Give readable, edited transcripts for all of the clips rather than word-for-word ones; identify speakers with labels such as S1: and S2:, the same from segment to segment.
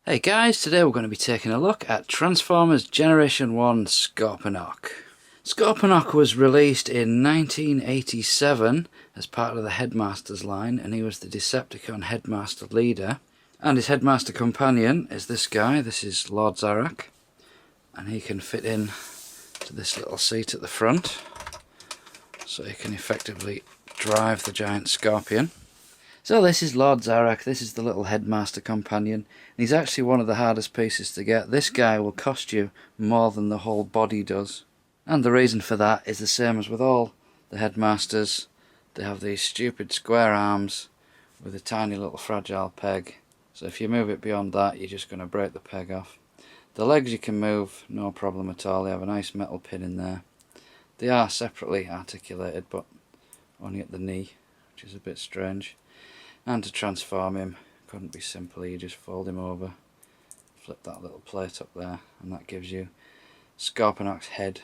S1: Hey guys, today we're going to be taking a look at Transformers Generation 1 Scorponok. Scorponok was released in 1987 as part of the Headmaster's line, and he was the Decepticon Headmaster leader. And his Headmaster companion is this guy. This is Lord Zarak, and he can fit in to this little seat at the front, so he can effectively drive the giant Scorpion. So this is Lord Zarak, this is the little Headmaster companion, and he's actually one of the hardest pieces to get. This guy will cost you more than the whole body does. And the reason for that is the same as with all the Headmasters. They have these stupid square arms with a tiny little fragile peg. So if you move it beyond that, you're just going to break the peg off. The legs you can move, no problem at all. They have a nice metal pin in there. They are separately articulated, but only at the knee, which is a bit strange. And to transform him, couldn't be simpler. You just fold him over, flip that little plate up there, and that gives you Scorponok's head.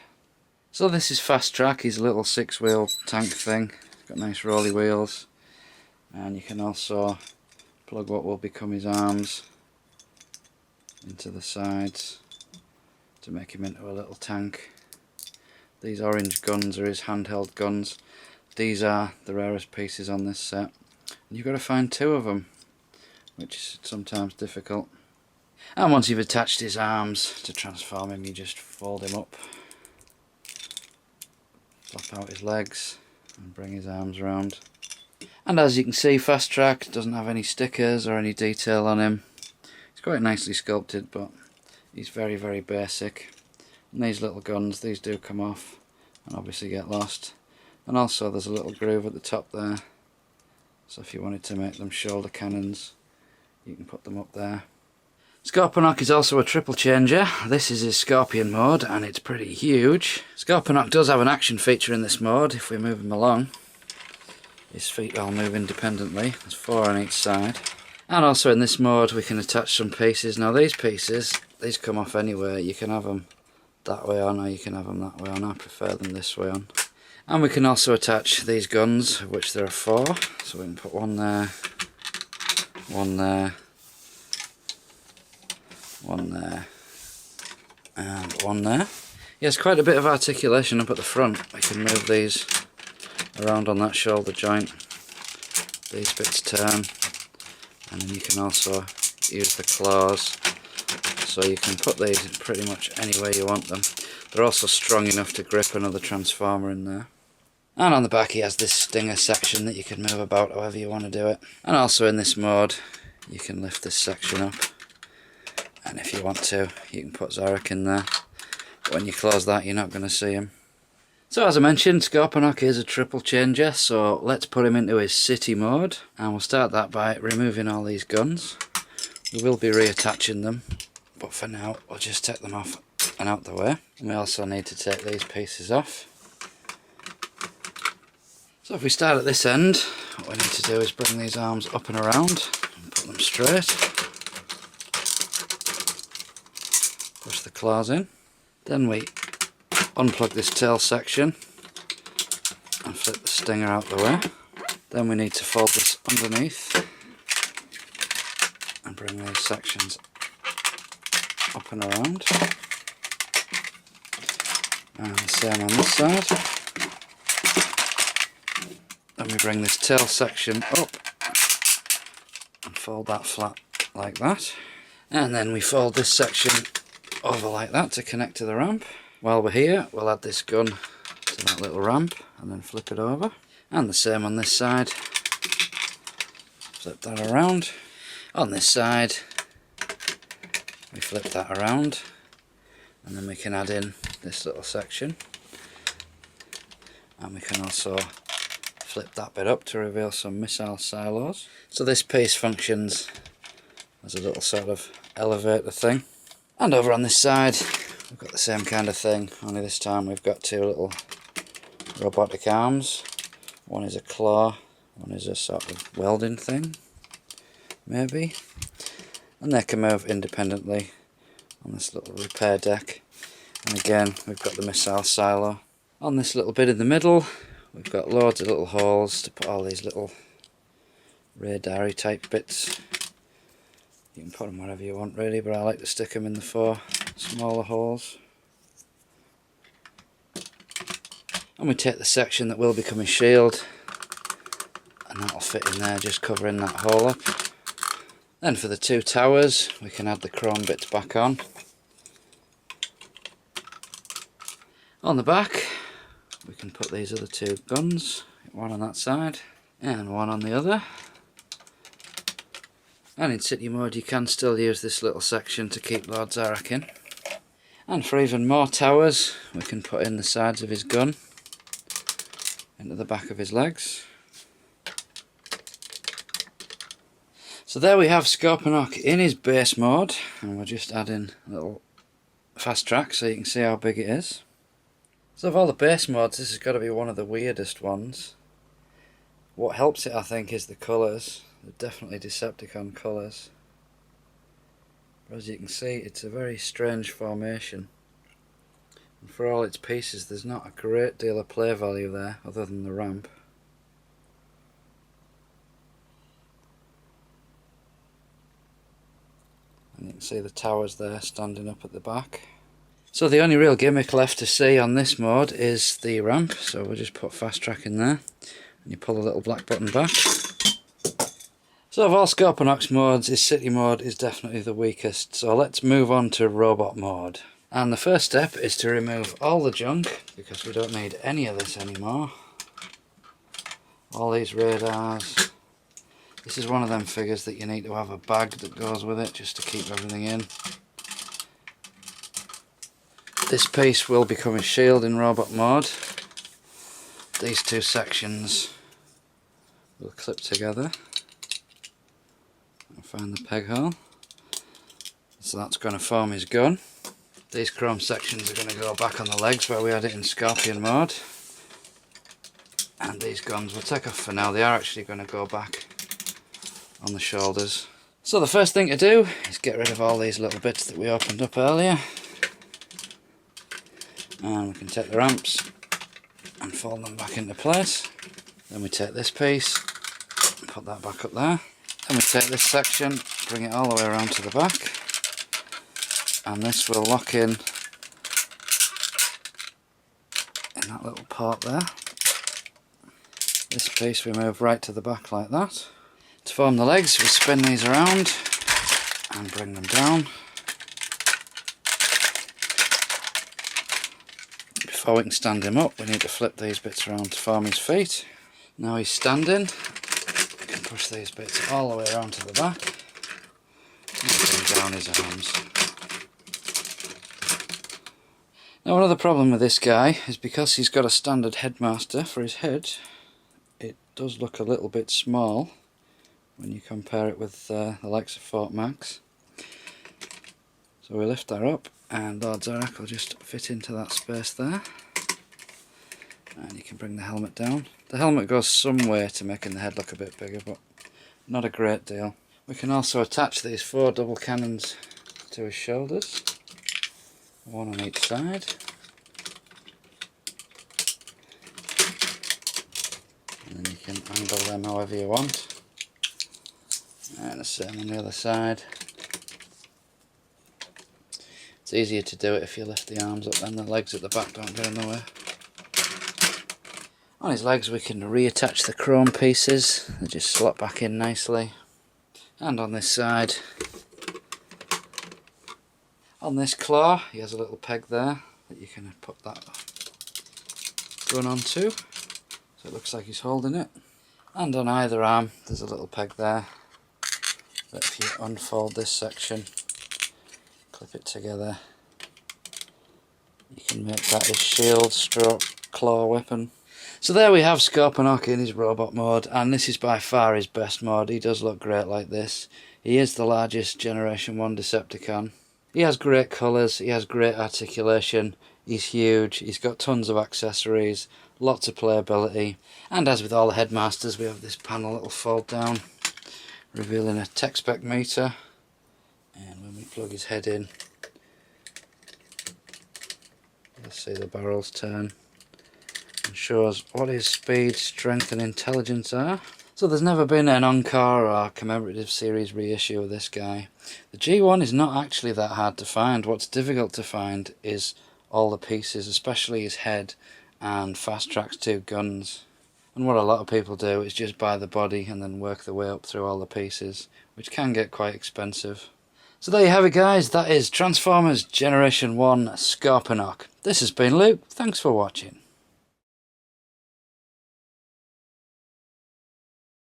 S1: So this is Fasttrack. He's a little 6-wheel tank thing. Got nice rolly wheels, and you can also plug what will become his arms into the sides to make him into a little tank. These orange guns are his handheld guns. These are the rarest pieces on this set. You've got to find 2 of them, which is sometimes difficult. And once you've attached his arms to transform him, you just fold him up, flop out his legs, and bring his arms around. And as you can see, Fasttrack doesn't have any stickers or any detail on him. He's quite nicely sculpted, but he's very, very basic. And these little guns, these do come off and obviously get lost. And also there's a little groove at the top there. So if you wanted to make them shoulder cannons, you can put them up there. Scorponok is also a triple changer. This is his Scorpion mode, and it's pretty huge. Scorponok does have an action feature in this mode. If we move him along, his feet all move independently. There's 4 on each side. And also in this mode we can attach some pieces. Now these pieces, these come off anywhere. You can have them that way on, or you can have them that way on. I prefer them this way on. And we can also attach these guns, of which there are 4. So we can put one there, one there, one there, and one there. Yes, quite a bit of articulation up at the front. We can move these around on that shoulder joint. These bits turn, and then you can also use the claws. So you can put these pretty much anywhere you want them. They're also strong enough to grip another transformer in there. And on the back he has this stinger section that you can move about however you want to do it. And also in this mode you can lift this section up, and if you want to you can put Zarak in there. But when you close that you're not going to see him. So as I mentioned, Scorponok is a triple changer, so let's put him into his city mode, and we'll start that by removing all these guns. We will be reattaching them, but for now we'll just take them off and out the way. And we also need to take these pieces off. So if we start at this end, what we need to do is bring these arms up and around and put them straight. Push the claws in. Then we unplug this tail section and flip the stinger out the way. Then we need to fold this underneath and bring these sections up and around. And the same on this side. Then we bring this tail section up and fold that flat like that. And then we fold this section over like that to connect to the ramp. While we're here, we'll add this gun to that little ramp and then flip it over. And the same on this side. Flip that around. On this side, we flip that around, and then we can add in this little section. And we can also flip that bit up to reveal some missile silos. So this piece functions as a little sort of elevator thing. And over on this side we've got the same kind of thing, only this time we've got 2 little robotic arms. One is a claw, one is a sort of welding thing, maybe. And they can move independently on this little repair deck. And again we've got the missile silo. On this little bit in the middle we've got loads of little holes to put all these little radar type bits You can put them wherever you want really, but I like to stick them in the 4 smaller holes. And we take the section that will become his shield, and that'll fit in there, just covering that hole up. Then for the 2 towers, we can add the chrome bits back on. On the back, we can put these other 2 guns, one on that side and one on the other. And in city mode you can still use this little section to keep Lord Zarak in. And for even more towers, we can put in the sides of his gun into the back of his legs. So there we have Scorponok in his base mode, and we're just adding a little fast track so you can see how big it is. So of all the base modes, this has got to be one of the weirdest ones. What helps it, I think, is the colours. They're definitely Decepticon colours. But as you can see, it's a very strange formation. And for all its pieces, there's not a great deal of play value there, other than the ramp. And you can see the towers there standing up at the back. So the only real gimmick left to see on this mode is the ramp. So we'll just put fast track in there, and you pull the little black button back. So of all Scorponok's modes, his city mode is definitely the weakest. So let's move on to robot mode. And the first step is to remove all the junk, because we don't need any of this anymore. All these radars. This is one of them figures that you need to have a bag that goes with it just to keep everything in. This piece will become a shield in robot mode. These 2 sections will clip together. I'll find the peg hole. So that's going to form his gun. These chrome sections are going to go back on the legs where we had it in Scorpion mode. And these guns will take off for now. They are actually going to go back on the shoulders. So the first thing to do is get rid of all these little bits that we opened up earlier. And we can take the ramps and fold them back into place. Then we take this piece and put that back up there. Then we take this section, bring it all the way around to the back, and this will lock in that little part there. This piece we move right to the back like that. To form the legs, we spin these around and bring them down. Before we can stand him up, we need to flip these bits around to form his feet. Now he's standing, we can push these bits all the way around to the back and bring down his arms. Now another problem with this guy is because he's got a standard headmaster for his head, it does look a little bit small when you compare it with the likes of Fort Max. So we lift that up and Lord Zarak will just fit into that space there. And you can bring the helmet down. The helmet goes some way to making the head look a bit bigger, but not a great deal. We can also attach these 4 double cannons to his shoulders, one on each side. And then you can angle them however you want. And the same on the other side. It's easier to do it if you lift the arms up, then the legs at the back don't get in the way. On his legs we can reattach the chrome pieces, they just slot back in nicely. And on this side, on this claw, he has a little peg there that you can put that gun onto, so it looks like he's holding it. And on either arm there's a little peg there that if you unfold this section, clip it together, you can make that his shield stroke claw weapon. So there we have Scorponok in his robot mode, and this is by far his best mode. He does look great like this. He is the largest Generation 1 Decepticon. He has great colours, he has great articulation, he's huge, he's got tons of accessories, lots of playability, and as with all the headmasters we have this panel that will fold down, revealing a tech spec meter, and when we plug his head in, you'll see the barrels turn and shows what his speed, strength and intelligence are. So there's never been an encore or commemorative series reissue of this guy. The G1 is not actually that hard to find. What's difficult to find is all the pieces, especially his head and Fasttrack's two guns. And what a lot of people do is just buy the body and then work their way up through all the pieces, which can get quite expensive. So there you have it, guys. That is Transformers Generation 1 Scorponok. This has been Luke. Thanks for watching.